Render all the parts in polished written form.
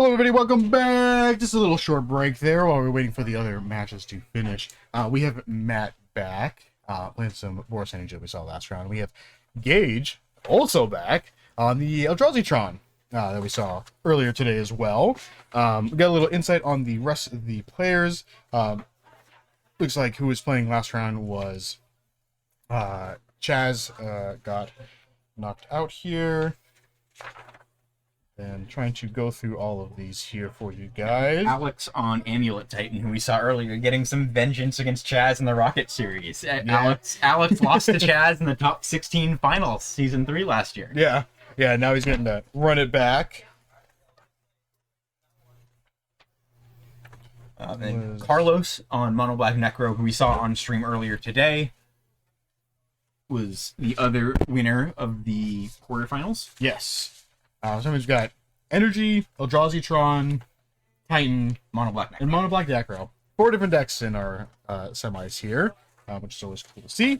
Hello everybody, welcome back. Just a little short break there while we're waiting for the other matches to finish. We have Matt back, playing some Boros Energy that we saw last round. We have Gage also back on the Eldrazi Tron that we saw earlier today as well. We got a little insight on the rest of the players. Looks like who was playing last round was Chaz, got knocked out here. And trying to go through all of these here for you guys. Alex on Amulet Titan, who we saw earlier, getting some vengeance against Chaz in the Rocket series. Yeah. Alex lost to Chaz in the top 16 finals, season 3 last year. Yeah, now he's getting to run it back. And Carlos on Mono Black Necro, who we saw on stream earlier today, was the other winner of the quarterfinals. Yes. So we've got Energy, Eldrazi Tron, Titan, Mono Black Necro. and Mono Black Necro. 4 different decks in our semis here, which is always cool to see.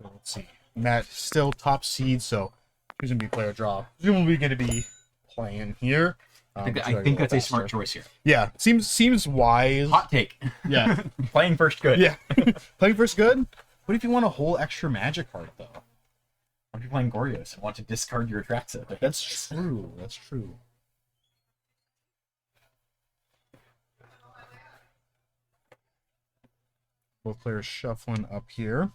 Let's see. Matt still top seed, so he's going to be player draw. Presumably going to be playing here. I think that's a smart choice here. Yeah, seems wise. Hot take. Yeah. Playing first good. Yeah. Playing first good? What if you want a whole extra magic card, though? What if you're playing Gorios and want to discard your Atraxa? That's true. That's true. Both players shuffling up here.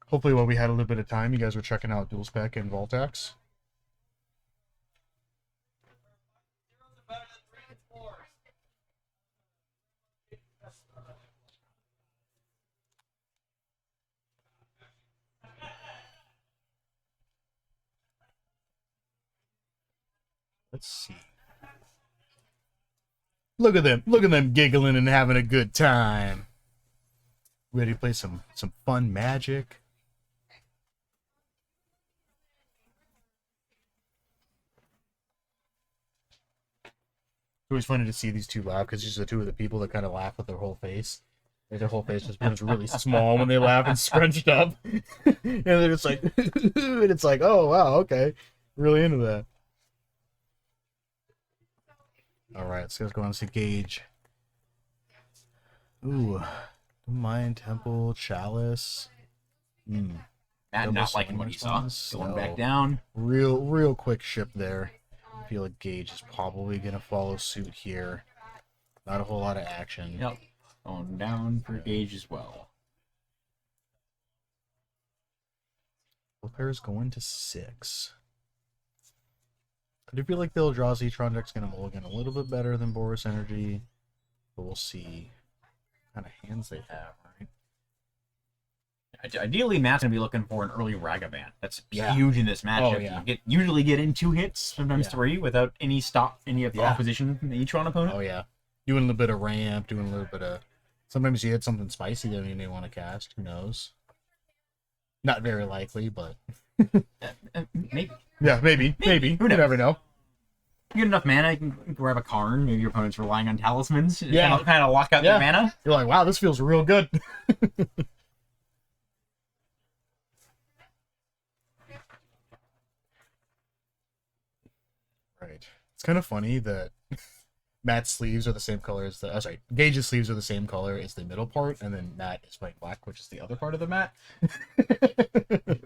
Hopefully while we had a little bit of time, you guys were checking out Dual Spec and Voltax. Let's see. Look at them giggling and having a good time. Ready to play some fun Magic? It's always funny to see these two laugh because these are two of the people that kind of laugh with their whole face. Like their whole face just becomes really small when they laugh and scrunched up. And they're just like, and it's like, oh wow, okay, really into that. All right, so let's go on to Gage. Ooh, Mind Temple, Chalice. Matt not liking what he saw. Going back down. Real quick ship there. I feel like Gage is probably gonna follow suit here. Not a whole lot of action. Yep. Going down for Gage as well. Both pairs going to 6. I do feel like the Eldrazi Tron deck's going to mulligan a little bit better than Boros Energy, but we'll see what kind of hands they have, right? Ideally, Matt's going to be looking for an early Ragavan. That's huge in this matchup. Oh, yeah. You usually get in 2 hits, sometimes 3, without any of the opposition from the Tron opponent. Oh, yeah. Doing a little bit of ramp, doing a little bit of... Sometimes you hit something spicy that you may want to cast. Who knows? Not very likely, but... Maybe. Yeah, maybe. You never know. You get enough mana, you can grab a Karn. Maybe your opponent's relying on talismans. Yeah. Kind of lock out their mana. You're like, wow, this feels real good. Right. It's kind of funny that Matt's sleeves are the same color as the... sorry, Gage's sleeves are the same color as the middle part, and then Matt is playing black, which is the other part of the mat.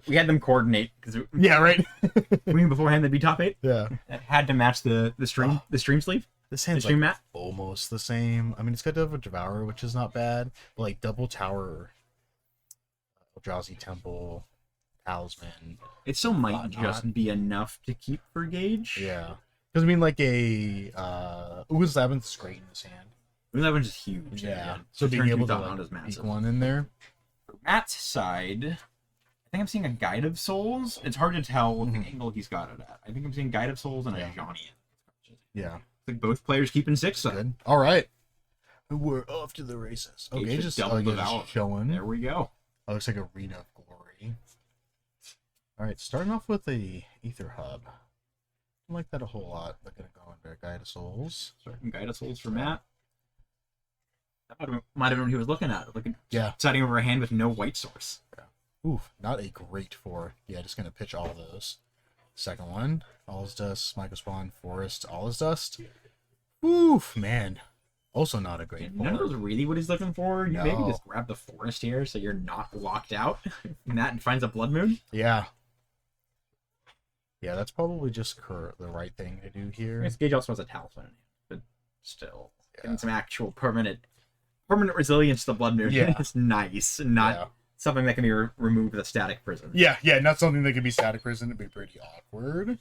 We had them coordinate because yeah, right. beforehand they'd be top 8. Yeah, that had to match the stream sleeve. This hand's stream like mat almost the same. I mean, it's got to have a Devourer, which is not bad, but like double tower, Eldrazi Temple, Talisman. It still might just be enough to keep for Gage. Yeah, because I mean, like a Ooze 11th is great in this hand. Ooze 11th is huge. Yeah, so being able to like, peek one in there. For Matt's side, I think I'm seeing a Guide of Souls. It's hard to tell what the angle he's got it at. I think I'm seeing Guide of Souls and a Johnny. Yeah. I think both players keeping 6 side. Good. All right. We're off to the races. Okay, just double the showing. There we go. Oh, looks like Arena of Glory. All right, starting off with the Ether Hub. I don't like that a whole lot. They're going to go into Guide of Souls. Starting Guide of Souls for Matt. That might have been what he was looking at. Yeah. Setting over a hand with no white source. Yeah. Oof, not a great 4. Yeah, just going to pitch all those. Second one, All's Dust, Micro Spawn, Forest, All's Dust. Oof, man. Also not a great None of board. those really what he's looking for. You maybe No. just grab the Forest here so you're not locked out. And that finds a Blood Moon. Yeah. Yeah, that's probably just the right thing to do here. I guess Gage also has a Talisman, but still, Yeah. getting some actual permanent resilience to the Blood Moon Yeah. is nice, and not Yeah. something that can be removed with a static prison. Yeah, not something that could be static prison. It'd be pretty awkward.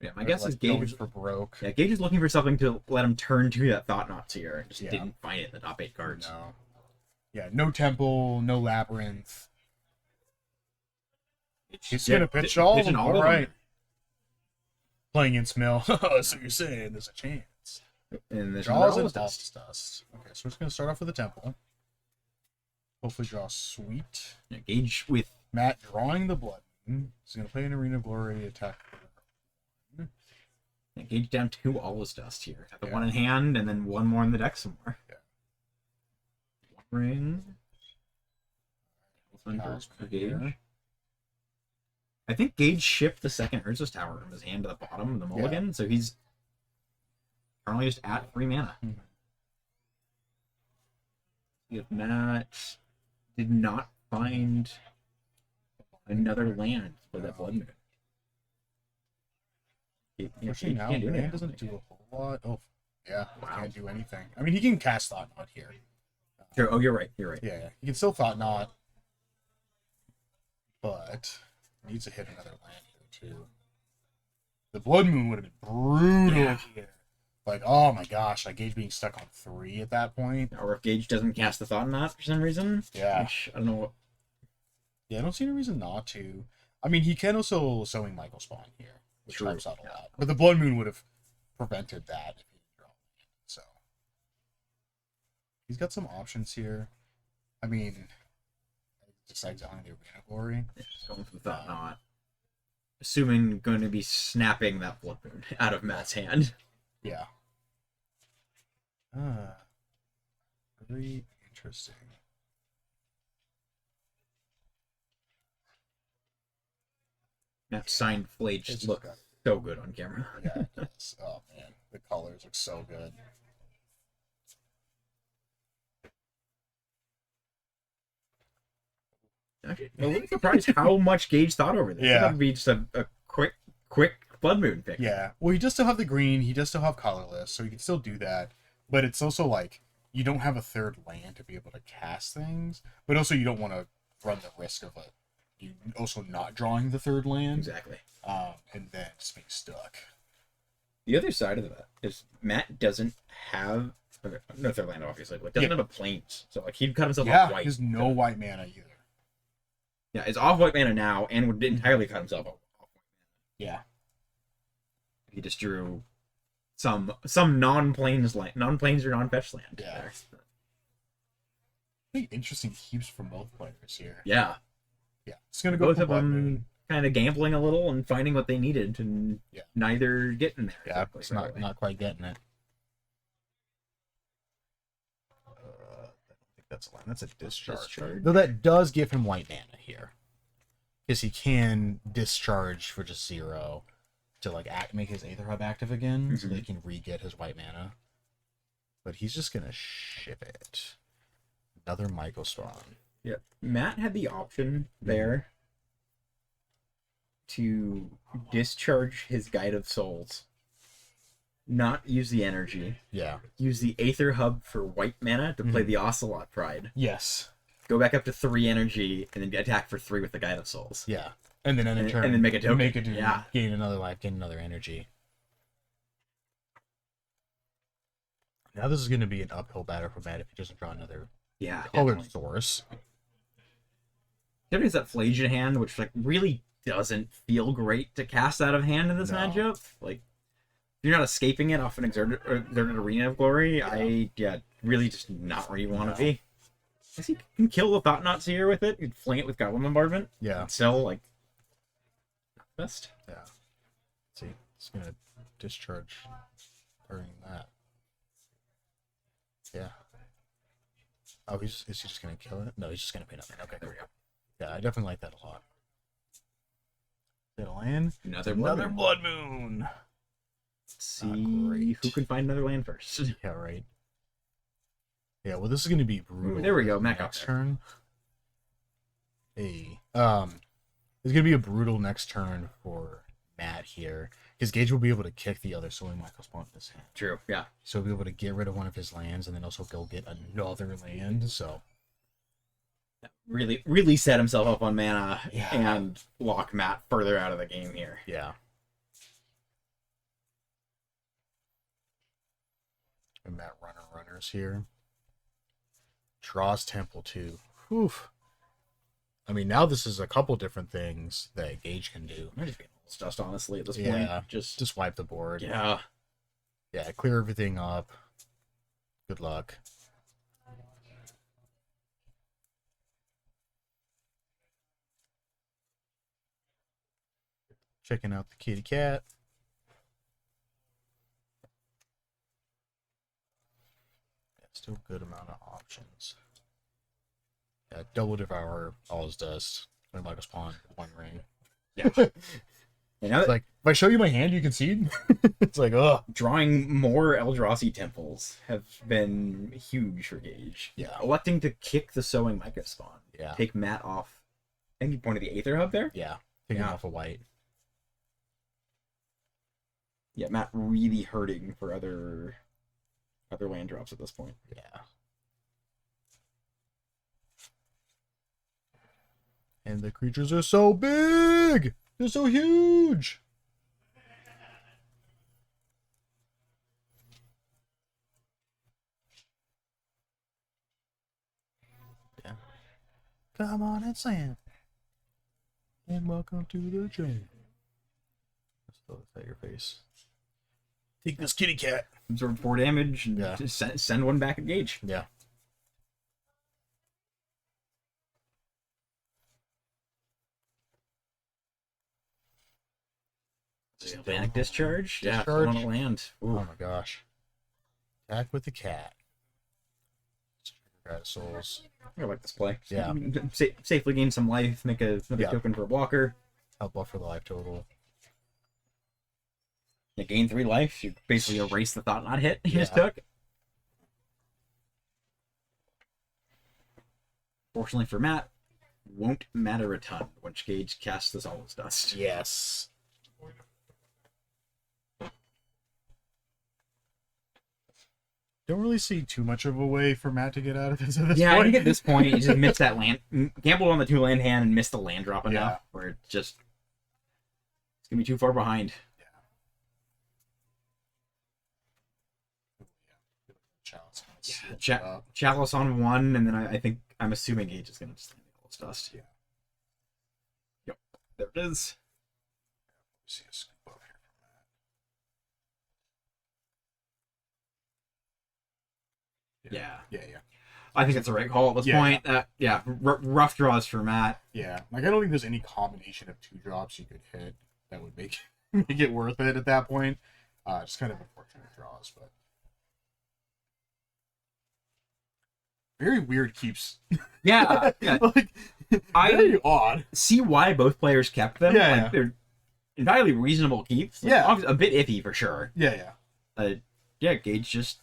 Yeah, my guess is going Gage for broke. Yeah, Gage is looking for something to let him turn to that Thought Knot Seer, and just Yeah. didn't find it in the top 8 cards. No. Yeah, no temple, no labyrinth. He's gonna pitch all of them. All right. Playing in Smell. So you're saying there's a chance. And there's Draws and dust. dust. Okay, so we're just gonna start off with a temple. Hopefully draw sweet. Yeah, Gage with Matt drawing the blood. He's gonna play an Arena of Glory attack. yeah, Gage down 2 All Dust here. Have the Yeah. one in hand, and then one more in the deck somewhere. Yeah. One ring. One Talisman for Gage. here. I think Gage shipped the second Urza's Tower from his hand to the bottom of the mulligan, so he's currently just at 3 mana. Mhm. If Matt did not find another land for that Blood Moon. Especially now, can't do man anything. doesn't do a whole lot. Oh, yeah, can't do anything. I mean, he can cast Thought Knot here. Sure. Oh, you're right. You're right. Yeah, he can still Thought Knot, but needs to hit another land here too. The Blood Moon would have been brutal here. Like, oh my gosh, like Gage being stuck on 3 at that point. Or if Gage doesn't cast the Thought Knot for some reason. Yeah. Which, I don't know what. Yeah, I don't see any reason not to. I mean, he can also Sowing Michael Spawn here, which True. helps out a lot. But the Blood Moon would have prevented that if he didn't draw. So he's got some options here. I mean, just exiling the Arena of Glory. Going for the Thought Knot. Assuming going to be snapping that Blood Moon out of Matt's hand. Yeah. Very interesting. That signed Flage It's just look so good on camera. Yeah, it is. Oh man, the colors look so good. Actually, I'm a little surprised how much Gage thought over this. Yeah. That would be just a quick Blood Moon pick. Yeah. Well, he does still have the green. He does still have colorless, so he can still do that. But it's also like you don't have a third land to be able to cast things, but also you don't want to run the risk of you also not drawing the third land. Exactly. And then just being stuck. The other side of that is Matt doesn't have no third land, obviously, but doesn't have a plains. So like he'd cut himself Yeah, off white. he has no white mana either. Yeah, it's off white mana now, and would entirely cut himself off. Yeah. He just drew some non-plains or non-fetch land. Yeah. There. I think interesting keeps from both players here. Yeah. Yeah. It's gonna go Both for of Blood them Moon. kind of gambling a little and finding what they needed, and Yeah. neither getting there. Yeah, exactly it's right away. not quite getting it. I think that's a line. That's a discharge. Though that does give him white mana here, because he can discharge for just 0 to like make his Aether Hub active again, so that he can re-get his white mana. But he's just gonna ship it. Another Michael Spawn. Yeah, Matt had the option there to discharge his Guide of Souls, not use the energy, Yeah. use the Aether Hub for white mana to play the Ocelot Pride, Yes. go back up to 3 energy, and then attack for 3 with the Guide of Souls. Yeah. And then in turn, and then make a token. Make it Yeah. gain another life, gain another energy. Now this is going to be an uphill battle for Matt if he doesn't draw another Yeah, colored definitely. source. Definitely has that Flage in hand, which like really doesn't feel great to cast out of hand in this No. matchup. Like, if you're not escaping it off an exerted Arena of Glory, really just not where you want to be. I guess he can kill the Thought Knots here with it. You'd fling it with Goblin Bombardment. Yeah. And still, like, not the best. Yeah. See, it's going to discharge during that. Yeah. Oh, is he just going to kill it? No, he's just going to pay nothing. Okay, there we go. Yeah, I definitely like that a lot. That'll land. Another Blood Moon. Let's see who can find another land first. Yeah, right. Yeah, well, this is going to be brutal. Ooh, there we go. Mac next out turn. Hey, it's going to be a brutal next turn for Matt here, because Gage will be able to kick the other Soy Michael's pawn in his hand. True, yeah. So he'll be able to get rid of one of his lands and then also go get another land. So Really set himself up on mana Yeah. and lock Matt further out of the game here. yeah. And Matt runners here. Draws Temple too. Whew. I mean, now this is a couple different things that Gage can do. Might just be almost dust, honestly, at this point. Yeah, Just just wipe the board. yeah. Yeah, clear everything up. Good luck. Checking out the kitty cat. Yeah, still good amount of options. Yeah, double devour, all his dust. One Michael's pawn, one ring. Yeah. You know, It's like, if I show you my hand, you concede? It's like, ugh. drawing more Eldrazi temples have been huge for Gage. Yeah. Electing to kick the Sowing Micah spawn. Yeah. Take Matt off. I think you pointed the Aether Hub there? Yeah. Taking Yeah. off a white. Yeah, Matt really hurting for other land drops at this point. Yeah. And the creatures are so big! They're so huge! Yeah. Come on and slam. And welcome to the train. Let's throw this at your face. Take this kitty cat. Absorb 4 damage and Yeah. just send one back at Gage. Yeah. Panic Discharge? Yeah, Discharge. on a land. Ooh. Oh my gosh. Attack with the cat. Rat of Souls. I like this play. Yeah. Safely gain some life, make another Yeah. token for a blocker. Help buffer the life total. You gain 3 life, you basically erase the thought not hit you just Yeah. took. Fortunately for Matt, won't matter a ton once Gage casts the Solace Dust. Yes. Don't really see too much of a way for Matt to get out of this at this Yeah, I point. think at this point, you just missed that land. Gambled on the 2 land hand and missed the land drop enough Yeah. where it's just. It's going to be too far behind. Chalice on 1, and then I'm assuming Gage is going to just land the Solace Dust. Yeah. Yep. There it is. See a scoop up here from Matt. Yeah. Yeah. I think it's the right call at this Yeah. point. Rough draws for Matt. Yeah. Like, I don't think there's any combination of 2 drops you could hit that would make it worth it at that point. Just kind of unfortunate draws, but very weird keeps. Yeah. Like, very odd. See why both players kept them. Yeah, Like, yeah. they're entirely reasonable keeps. Like, Yeah. obviously, a bit iffy for sure. Yeah. Gage just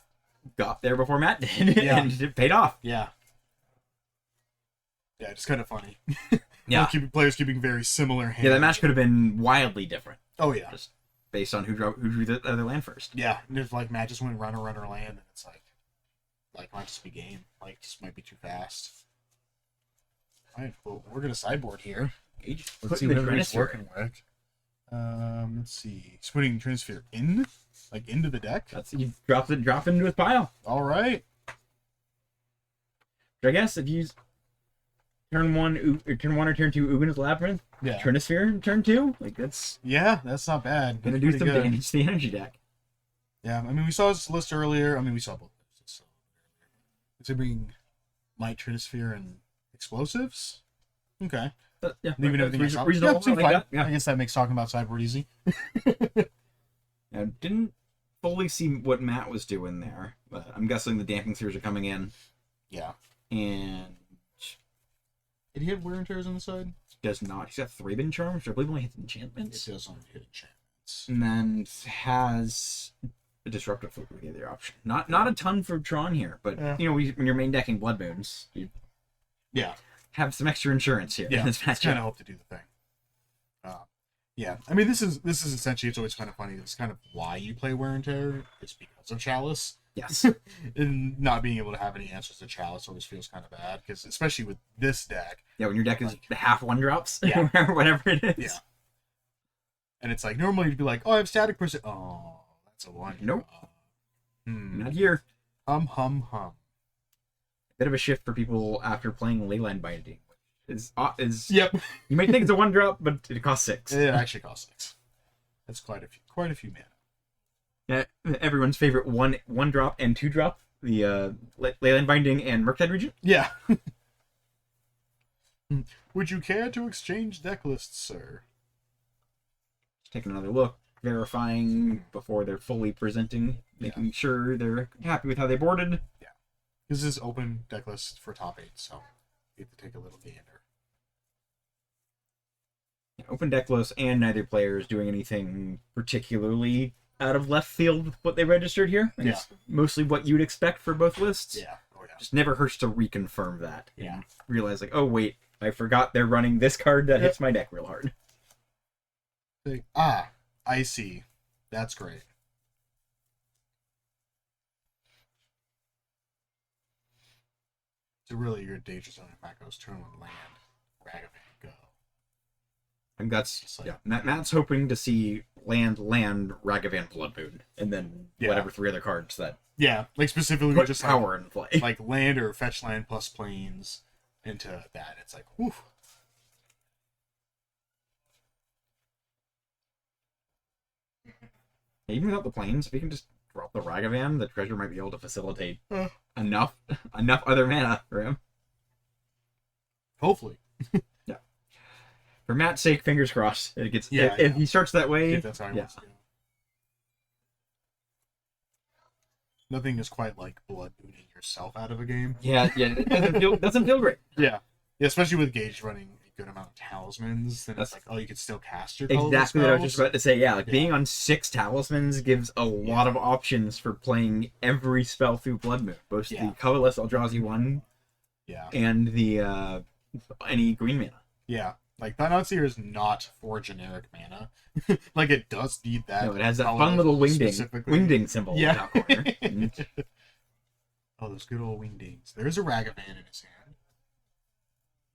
got there before Matt did, Yeah. and it paid off. Yeah, it's kind of funny. Yeah. Players keeping very similar hands. Yeah, that match could have been wildly different, Oh yeah, just based on who drew the other land first. yeah. And if like Matt just went runner land, and it's like might just be game. Like just might be too fast. All right, well, we're gonna sideboard here. Gage Let's see putting what the everybody's transfer. working with. Let's see. He's putting Transfer into the deck. That's you drop into his pile. All right. I guess if you turn 1 or turn 2 Ugina's Labyrinth, Yeah. Trinisphere turn 2, like that's Yeah, that's not bad. gonna That's do pretty some good. damage to the energy deck. Yeah, I mean, we saw this list earlier. I mean, we saw both lists. So. It's bring Might, Trinisphere, and Explosives. Okay. But, yeah, Leaving that's everything else. reasonable. seems I like fine. that, yeah. I guess that makes talking about sideboard easy. I didn't fully see what Matt was doing there, but I'm guessing the Damping Spheres are coming in. Yeah. And Did he have wear and tears on the side? does not. He's got 3-bin charm, which I believe only hits It enchantments. does only hit enchantments. And then has a disruptive flip would be the other option. Not a ton for Tron here, but you know, when you're main decking Blood Moons, you have some extra insurance here. Yeah, in this it's kind of hope to do the thing. Yeah, I mean, this is essentially, it's always kind of funny. It's kind of why you play Wear and Tear. It's because of Chalice. Yes. And not being able to have any answers to Chalice always feels kind of bad, because especially with this deck. Yeah, when your deck is half 1-drops, Yeah. whatever it is. Yeah. And it's like, normally you'd be like, oh, I have Static Person. Oh, that's a 1. Nope. Hmm. Not here. Hum. Bit of a shift for people after playing Leyline Binding. Is Yep. You might think it's a 1-drop, but it costs 6. It actually costs 6. That's quite a few mana. Yeah, everyone's favorite 1-drop and 2-drop, the Leyline Binding and Murktide Regent. Yeah. Would you care to exchange deck lists, sir? Just taking another look, verifying before they're fully presenting, making sure they're happy with how they boarded. Yeah. This is open deck list for top 8, so you have to take a little gander. Yeah, open deck list, and neither player is doing anything particularly out of left field with what they registered here. Yeah. It's mostly what you'd expect for both lists. Yeah. Oh, yeah. Just never hurts to reconfirm that. Yeah. And realize, like, oh, wait, I forgot they're running this card that hits my deck real hard. I see. That's great. So really, your Danger Zone and Mako's turn 1 land. Ragavan, go. And that's Just like- yeah. Matt's hoping to see land, Ragavan, Blood Moon, and then whatever 3 other cards that Yeah, like specifically put just power in play. like land or fetch land plus planes into that. It's like, whew. Even without the planes, if you can just drop the Ragavan, the treasure might be able to facilitate enough other mana for him. Hopefully. For Matt's sake, fingers crossed. It gets if he starts that way. If that's how he wants to go. Nothing is quite like blood mooning yourself out of a game. Yeah, it doesn't feel great. Yeah, especially with Gage running a good amount of talismans, then it's like, oh, you can still cast your colorless Exactly what I was just spells. about to say. Yeah, like being on 6 talismans gives a lot of options for playing every spell through Blood Moon, both the colorless Eldrazi one, and the any green mana. Yeah, like Thought Seer is not for generic mana. Like it does need that. No, it has that fun little wingding symbol in the top corner. Oh, those good old wingdings. There's a Ragavan in his hand.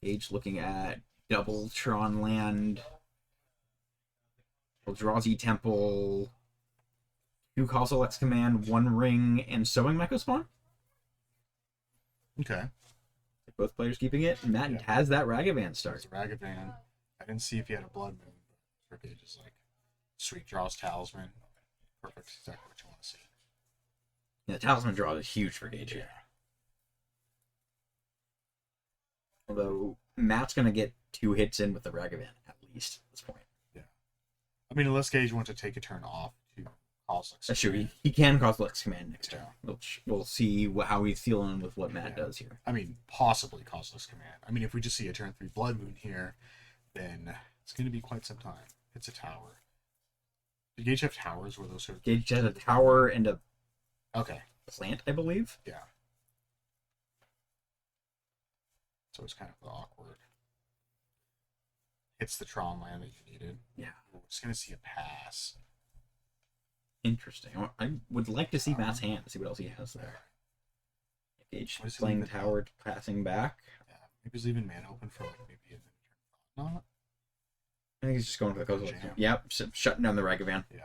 Age looking at double Tron land, Eldrazi Temple, 2 Causal X Command, 1 Ring, and Sowing Mecha Spawn. Okay. Both players keeping it, and that has that Ragavan start. There's a Ragavan. I didn't see if he had a Blood Moon, but Gage is like, sweet, draws Talisman. Perfect, exactly what you want to see. Yeah, Talisman draw is huge for Gage here. Although Matt's gonna get 2 hits in with the Ragavan at least at this point. Yeah. I mean, unless Gage wants to take a turn off to Coslex. That's true. He can cause Lex Command next turn. We'll see how he's feeling with what Matt does here. I mean, possibly Coslex Command. I mean, if we just see a turn 3 Blood Moon here, then it's going to be quite some time. It's a tower. Did Gage have towers? Were those sort of... Gage has a tower and a plant, I believe. Yeah. So it's kind of awkward. Hits the Tron land that you needed. Yeah. We're just going to see a pass. Interesting. I would like to see Matt's hand to see what else he has there. Gage playing the tower, passing back. Yeah. Maybe he's leaving mana open for like maybe a not. I think he's just going for the coastal. Yep, shutting down the Ragavan. Yeah.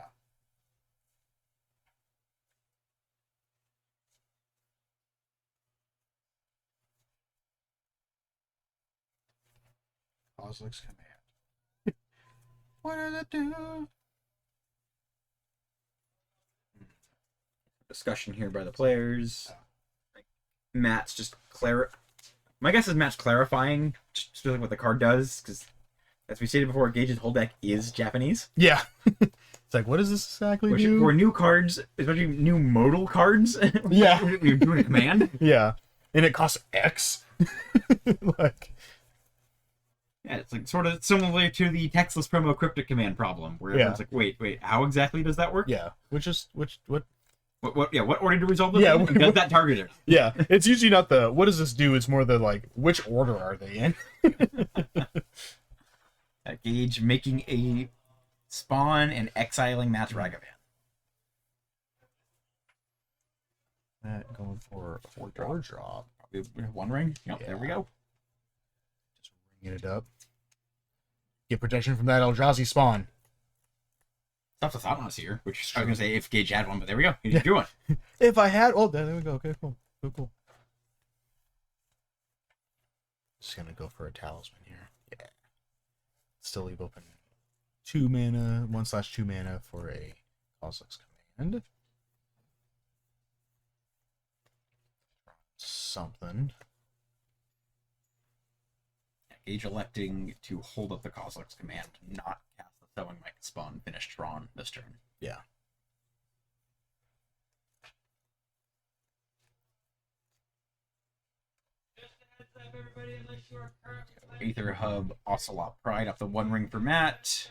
Coslex Command. What does it do? Discussion here by the players. Matt's just my guess is Matt's clarifying specifically what the card does, because as we stated before, Gage's whole deck is Japanese. Yeah. It's like, what does this exactly do? For new cards, especially new modal cards, Yeah. you're doing a command. Yeah. And it costs X. Like, Yeah, it's like sort of similar to the textless promo cryptic command problem, where it's like, wait, how exactly does that work? Yeah, what? What order to resolve this? Yeah, in? And does that target it? Yeah, it's usually not the what does this do? It's more the like which order are they in? Gage making a spawn and exiling Matt's Ragavan. Going for a 4 drop. Probably One Ring. Yep, yeah. There we go. Just ringing it up. Get protection from that Eldrazi spawn. Stuff the Thought here, which I was gonna say if Gage had one, but there we go. He drew one. If I had, oh, there we go. Okay, cool. Just gonna go for a talisman here. Yeah. Still leave open 2 mana, 1/2 mana for a Kozilek's Command. Something. Gage electing to hold up the Kozilek's Command, not cast the Sowing Mike spawn, finish Tron this turn. Yeah. Aether Hub, Ocelot Pride up the One Ring for Matt.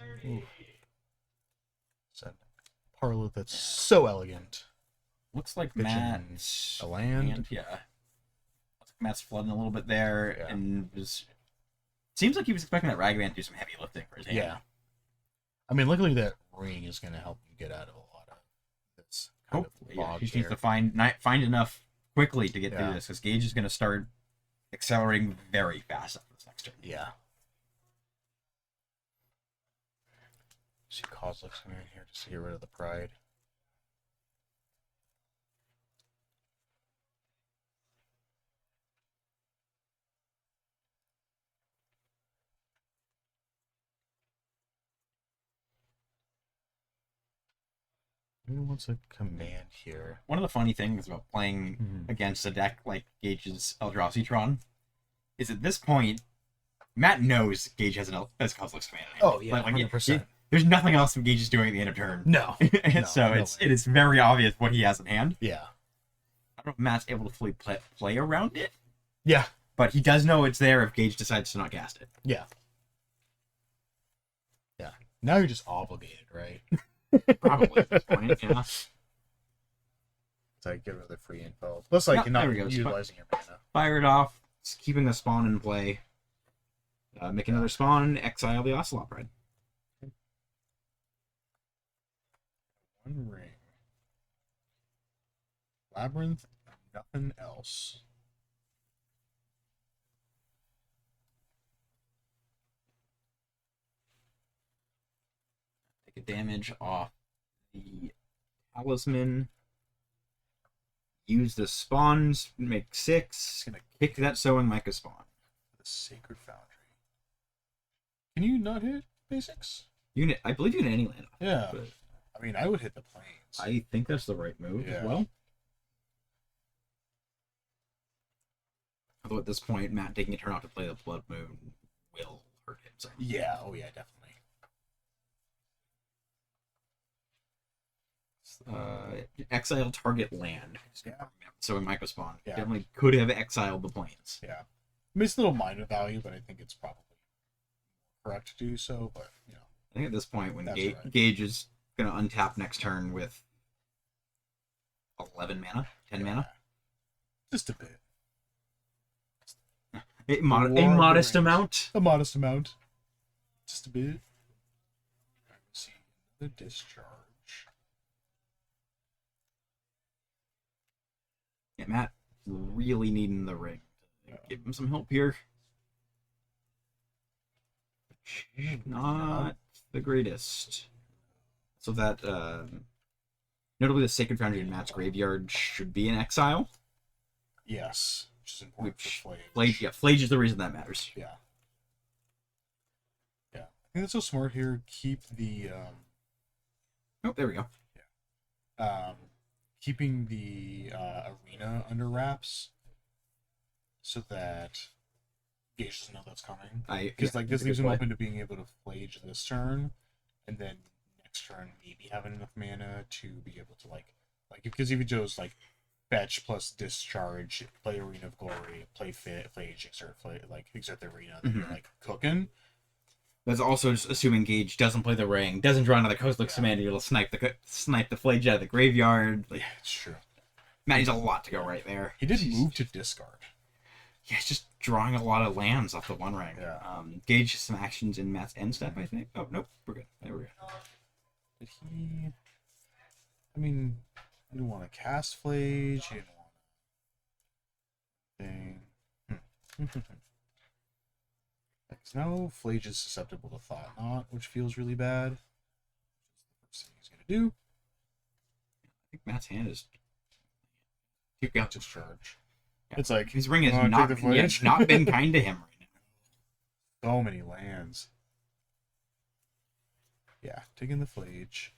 Parlour that's so elegant. Looks like Matt a land. Yeah. Looks like Matt's flooding a little bit there, and seems like he was expecting that Ragavan to do some heavy lifting for his hand. Yeah. I mean, luckily that ring is going to help him get out of a lot of this kind of log he needs to find enough quickly to get through this, because Gage is going to start accelerating very fast after this next turn. Yeah. See Kozilek's coming in here just to get rid of the Pride. Who wants a command here? One of the funny things about playing against a deck like Gage's Eldrazi Tron is at this point, Matt knows Gage has Kozilek's Command. Oh, yeah, 100%. There's nothing else that Gage is doing at the end of turn. No. So it is very obvious what he has in hand. Yeah. I don't know if Matt's able to fully play around it. Yeah. But he does know it's there if Gage decides to not cast it. Yeah. Yeah. Now you're just obligated, right? Probably at this point, yeah. So I get rid of the free info. Looks like you're not utilizing your mana. Fire it off, just keeping the spawn in play. Make another spawn, exile the Ocelot Pride. One ring. Labyrinth, nothing else. Take a damage off the Talisman. Use the spawns, make 6. Gonna kick that Sowing Micah spawn. The Sacred Foundry. Can you not hit basics? I believe you can any land. Yeah. But I mean, I would hit the plains. I think that's the right move as well. Although at this point, Matt taking a turn off to play the Blood Moon will hurt him. So. Yeah, oh yeah, definitely. Exile target land. Yeah. So in Micah spawn, definitely could have exiled the plains. Yeah. I mean, it's a little minor value, but I think it's probably correct to do so. But you know, I think at this point, when Gage is going to untap next turn with 11 mana, 10 mana, just a bit. A modest amount. A modest amount. Just a bit. Let's see. The discharge. Yeah, Matt really needing the ring. Give him some help here. Not the greatest. So that, notably the Sacred Foundry in Matt's graveyard should be in exile. Yes. Which is important for Flage. Flage is the reason that matters. Yeah. Yeah. I think that's so smart here. Keep the, Oh, there we go. Yeah. Keeping the arena under wraps so that Gage doesn't know that's coming. Because this leaves him open to being able to Flage this turn, and then next turn maybe having enough mana to be able to because if he chose fetch plus discharge, play Arena of Glory, play Phage, exert the arena, then you're like cooking. That's also just assuming Gage doesn't play the ring, doesn't draw another Kozilek Commander, it'll snipe the Phage out of the graveyard. Like, Yeah, it's true. Matt needs a lot to go right there. He did move to discard. Yeah, he's just drawing a lot of lands off the one ring. Yeah. Gage some actions in Matt's end step, I think. Oh, nope, we're good. There we go. Did he... I mean, he didn't want to cast Phage, he didn't want to... Because now Phage is susceptible to Thought Knot, which feels really bad. That's the first thing he's going to do. I think Matt's hand is... Discharge. Yeah. It's like... His ring has not been kind to him right now. So many lands. Yeah, taking the Phage.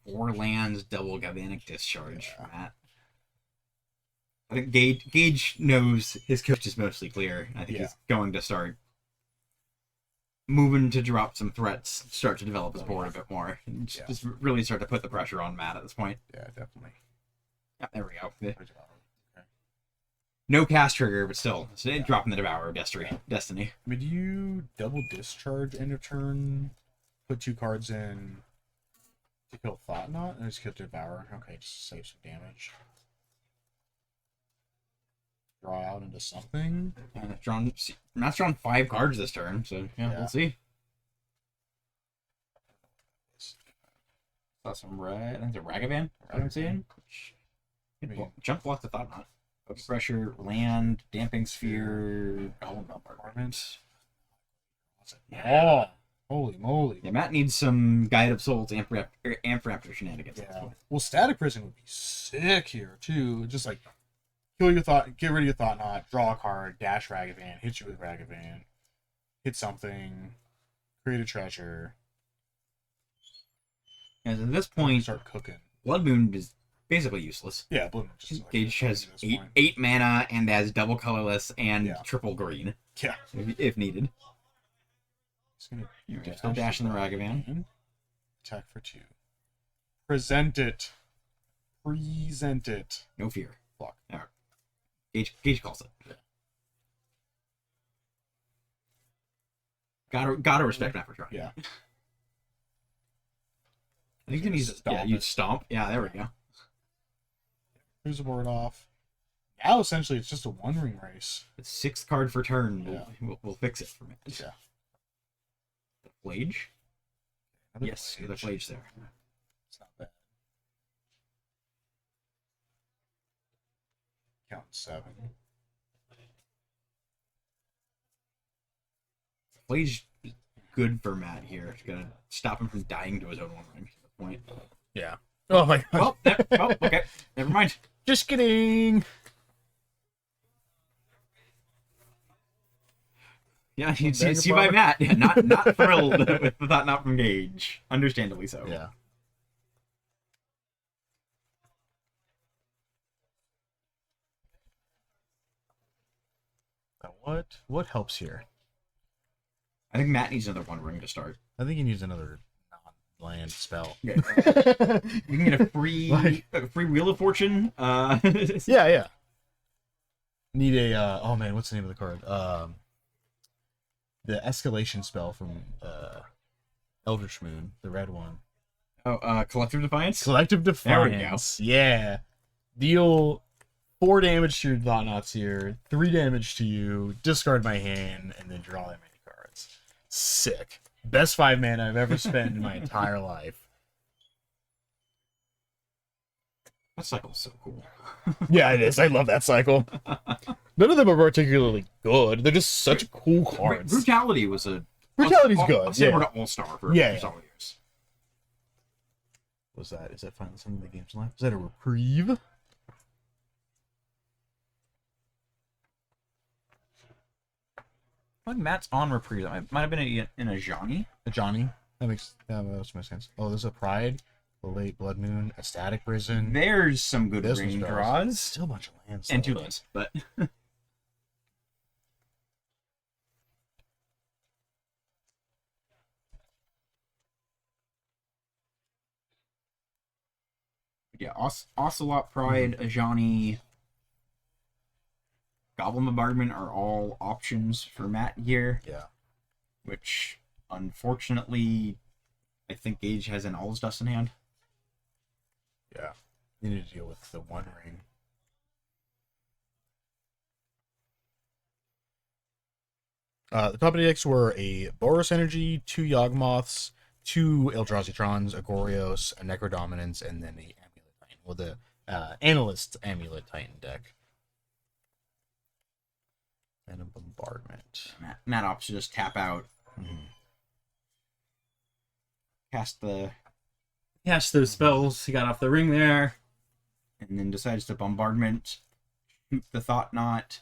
4 lands, double Galvanic Discharge, Matt. I think Gage knows his coach is mostly clear. I think he's going to start moving to drop some threats, start to develop his board a bit more, and just really start to put the pressure on Matt at this point. Yeah, definitely. Yeah, there we go. Okay. No cast trigger, but still, dropping the Devourer of Destiny. I mean, do you double discharge end of turn, put 2 cards in to kill Thought Knot, and just kill Devourer? Okay, just save some damage. Draw out into something. Matt's drawn 5 cards this turn, so we'll see. Saw some red. I think it's a Ragavan. I'm seeing. Jump block the Thought Knot. Focus Pressure, land, Damping Sphere, Golem Bombardment. Oh, holy moly! Yeah, Matt needs some Guide of Souls, Amp Raptor shenanigans. Yeah. Well, Static Prison would be sick here too. Just like kill your thought, get rid of your Thought Knot, draw a card, dash Ragavan, hit you with Ragavan, hit something, create a treasure. And at this point, start cooking. Blood Moon is basically useless. Yeah, Blood Moon just Gage has 8 mana and has double colorless and triple green. Yeah, if needed. He's gonna still dashing the Ragavan. Attack for 2. Present it. No fear. Block. Right. Gage calls it. Yeah. Gotta respect that for trying. Yeah. I think you stomp. Yeah, there we go. Here's the board off. Now essentially it's just a 1-ring race. The 6th card for turn. We'll fix it for me. Yeah. Phage? Yes, the Phage there. It's not bad. Count 7. Phage good for Matt here. It's gonna stop him from dying to his own 1-ring at the point. Yeah. Oh my god. Well, okay. Never mind. Just kidding. Yeah, you see by Matt. Yeah, not thrilled with the Thought Knot from Gage. Understandably so. Yeah. What helps here? I think Matt needs another 1-ring to start. I think he needs another non-land spell. Yeah. You can get a free Wheel of Fortune. Yeah. Need a oh man, what's the name of the card? The escalation spell from Eldritch Moon, the red one. Oh, Collective Defiance? Collective Defiance. There we go. Yeah. Deal 4 damage to your Thought Knots here, 3 damage to you, discard my hand, and then draw that many cards. Sick. Best 5 mana I've ever spent in my entire life. That cycle's so cool. Yeah, it is. I love that cycle. None of them are particularly good. They're just such cool cards. Brutality's good. I'll say we're an all-star for several years. Was that? Is that finally something the game's left? Is that a reprieve? I think Matt's on reprieve. It might have been in a Johnny. A Johnny? That makes sense. Oh, there's a Pride, a late Blood Moon, a Static Prison. There's some good ring draws. Still a bunch of lands. And 2 lands, but... Yeah, Ocelot Pride, Ajani, Goblin Bombardment are all options for Matt here. Yeah. Which, unfortunately, I think Gage has an All's Dust in hand. Yeah. You need to deal with the One Ring. The top of the decks were a Boros Energy, 2 Yawgmoths, 2 Eldrazi Trons, a Gorios, a Necrodominance, and then a Amulet Titan. Well, the Analyst Amulet Titan deck. And a Bombardment. Matt opts to just tap out. Cast those spells he got off the ring there. And then decides to Bombardment. Shoot the Thought Knot.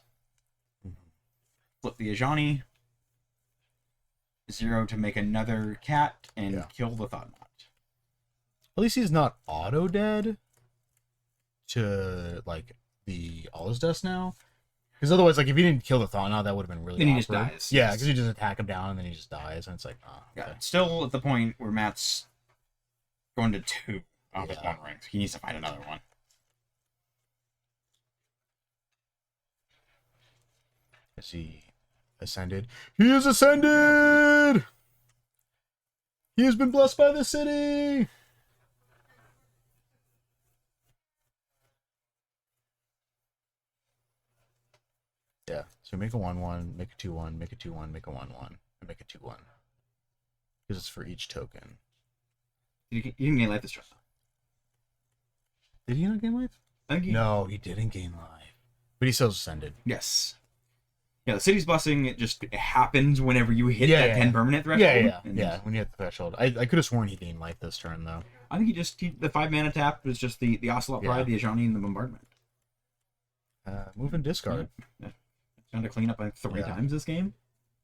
Flip the Ajani. 0 to make another cat and kill the Thought Knot. At least he's not auto dead to like the All's Dust now. Because otherwise, like if he didn't kill the Thought Knot, that would have been really. Then he awkward. just dies. Yeah, because you just attack him down and then he just dies, and it's like, oh, okay. Yeah, still at the point where Matt's going to 2 off his One Ring. So he needs to find another one. Is he ascended? He is ascended! He has been blessed by the city! Yeah, so make a 1/1, make a 2/1, make a 2/1, make a 1/1, and make a 2/1. Because it's for each token. You can gain life this turn. Did he not gain life? No, he didn't gain life. But he still ascended. Yes. Yeah, the city's blessing, it happens whenever you hit that 10 permanent threshold. Yeah, when you hit the threshold. I could have sworn he gained life this turn, though. I think the 5 mana tap is just the Ocelot Pride, the Ajani, and the Bombardment. Move and discard. Yeah. Trying to clean up like 3 times this game.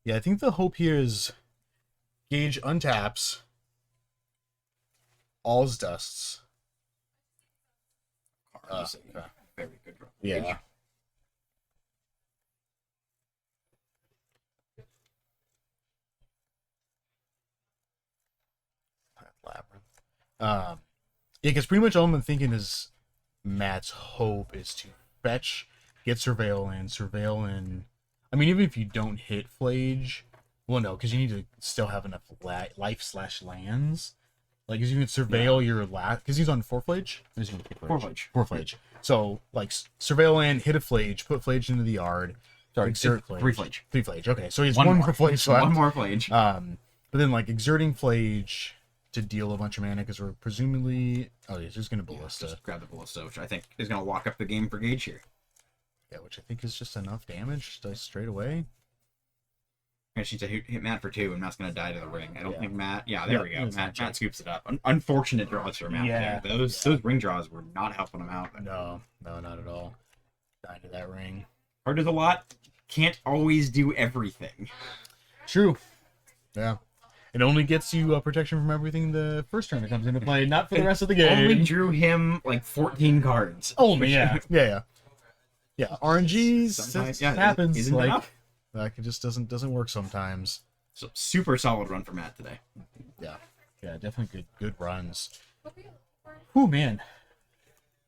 Yeah, I think the hope here is Gage untaps All's Dusts. Very good draw. Yeah. Labyrinth. Yeah, because pretty much all I'm thinking is Matt's hope is to fetch, get Surveil in. I mean, even if you don't hit Flage, well, no, because you need to still have enough life/lands. Like, because you can Surveil your last, because he's on 4 Flage. 4 Flage. So, like, Surveil in, hit a Flage, put Flage into the yard. Sorry, exert Flage. 3 Flage. 3 Flage. Okay, so he's one more Flage left. One more Flage. But then, like, exerting Flage to deal a bunch of mana, because we're presumably... Oh, he's just going to Ballista. Just grab the Ballista, which I think is going to lock up the game for Gage here. Yeah, which I think is just enough damage to straight away. And she's a hit Matt for 2, and Matt's going to die to the ring. I don't think Matt... Yeah, there we go. Matt scoops it up. Unfortunate draws for Matt. Yeah. Those ring draws were not helping him out. No, not at all. Dying to that ring. Hard does a lot. Can't always do everything. True. Yeah. It only gets you protection from everything the first turn it comes into play, not for the rest of the game. Only drew him like 14 cards. Only, yeah. Yeah. RNGs happens. Isn't like enough. Like it just doesn't work sometimes. So super solid run for Matt today. Yeah, definitely good runs. Oh man,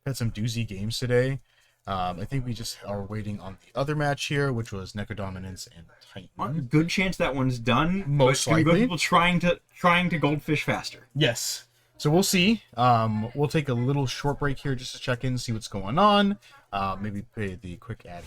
had some doozy games today. I think we just are waiting on the other match here, which was Necrodominance and Titan. Good chance that one's done. Most likely. People trying to goldfish faster. Yes. So we'll see. We'll take a little short break here just to check in, see what's going on. Maybe play the quick ad.